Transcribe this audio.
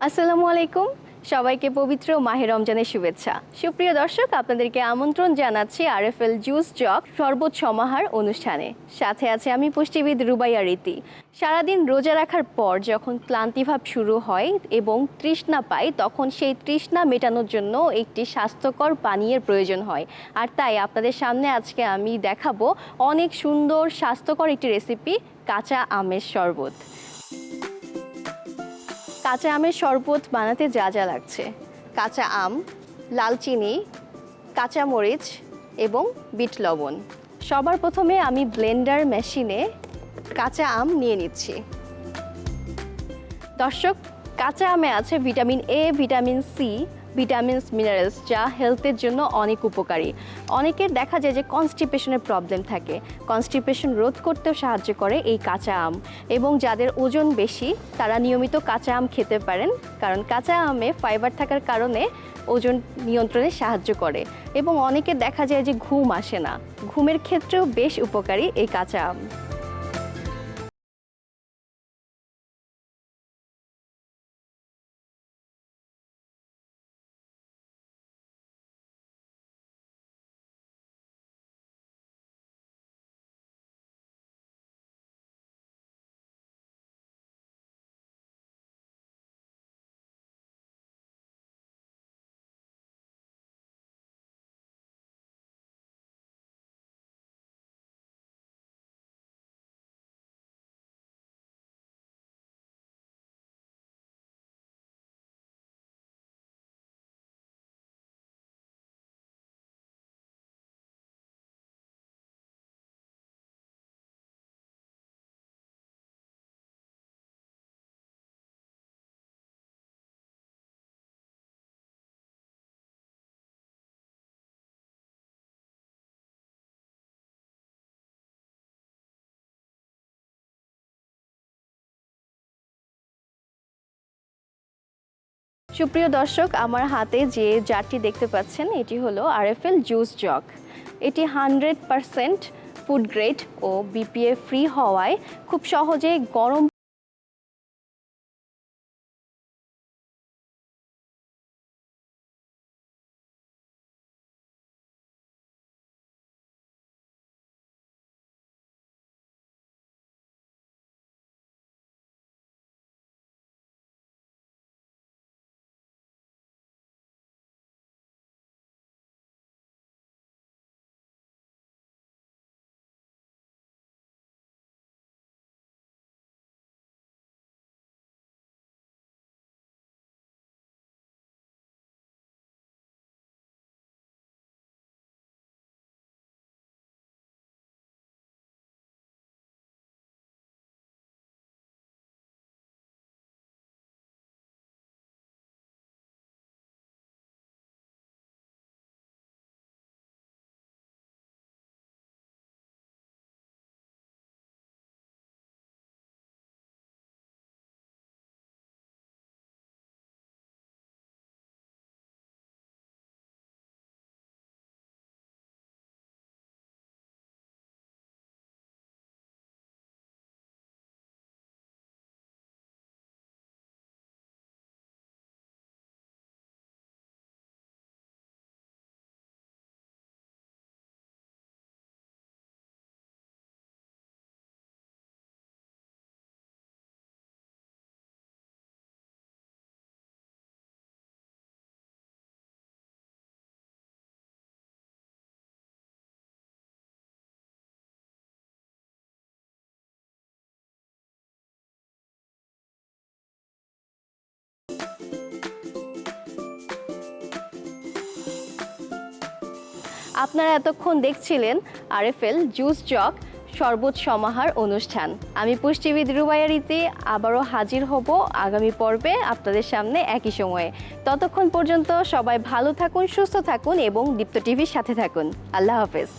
আসসালামু আলাইকুম, সবাইকে পবিত্র মাহে রমজানের শুভেচ্ছা। সুপ্রিয় দর্শক, আপনাদেরকে আমন্ত্রণ জানাচ্ছি আরএফএল জুস জগ শরবত সমাহার অনুষ্ঠানে। সাথে আছে আমি পুষ্টিবিদ রুবাইয়া রীতি। সারাদিন রোজা রাখার পর যখন ক্লান্তিভাব শুরু হয় এবং তৃষ্ণা পায়, তখন সেই তৃষ্ণা মেটানোর জন্য একটি স্বাস্থ্যকর পানীয়ের প্রয়োজন হয়। আর তাই আপনাদের সামনে আজকে আমি দেখাবো অনেক সুন্দর স্বাস্থ্যকর একটি রেসিপি, কাঁচা আমের শরবত। কাঁচা আমের শরবত বানাতে যা যা লাগছে: কাঁচা আম, লাল চিনি, কাঁচা মরিচ এবং বিট লবণ। সবার প্রথমে আমি ব্লেন্ডার মেশিনে কাঁচা আম নিয়ে নিচ্ছি। দর্শক, কাঁচা আমে আছে vitamin A, vitamin C, vitamins, minerals, যা হেলথের জন্য অনেক উপকারী। অনেকের দেখা যায় যে কনস্টিপেশনের প্রবলেম থাকে, কনস্টিপেশন রোধ করতেও সাহায্য করে এই কাঁচা আম। এবং যাদের ওজন বেশি তারা নিয়মিত কাঁচা আম খেতে পারেন, কারণ কাঁচা আমে ফাইবার থাকার কারণে ওজন নিয়ন্ত্রণে সাহায্য করে। এবং অনেকের দেখা যায় যে ঘুম আসে না, ঘুমের ক্ষেত্রেও বেশ উপকারী এই কাঁচা আম। সুপ্রিয় দর্শক, আমার হাতে যে জারটি দেখতে পাচ্ছেন এটি হলো আরএফএল জুস জগ। এটি 100% ফুড গ্রেড ও বিপিএ ফ্রি হওয়ায় খুব সহজে গরম আপনারা এতক্ষণ দেখছিলেন আরএফএল জুস জগ শরবত সমাহার অনুষ্ঠান। আমি পুষ্টিবিদ রুবাইয়া রীতি আবারও হাজির হব আগামী পর্বে আপনাদের সামনে একই সময়ে। ততক্ষণ পর্যন্ত সবাই ভালো থাকুন, সুস্থ থাকুন এবং দীপ্ত টিভির সাথে থাকুন। আল্লাহ হাফেজ।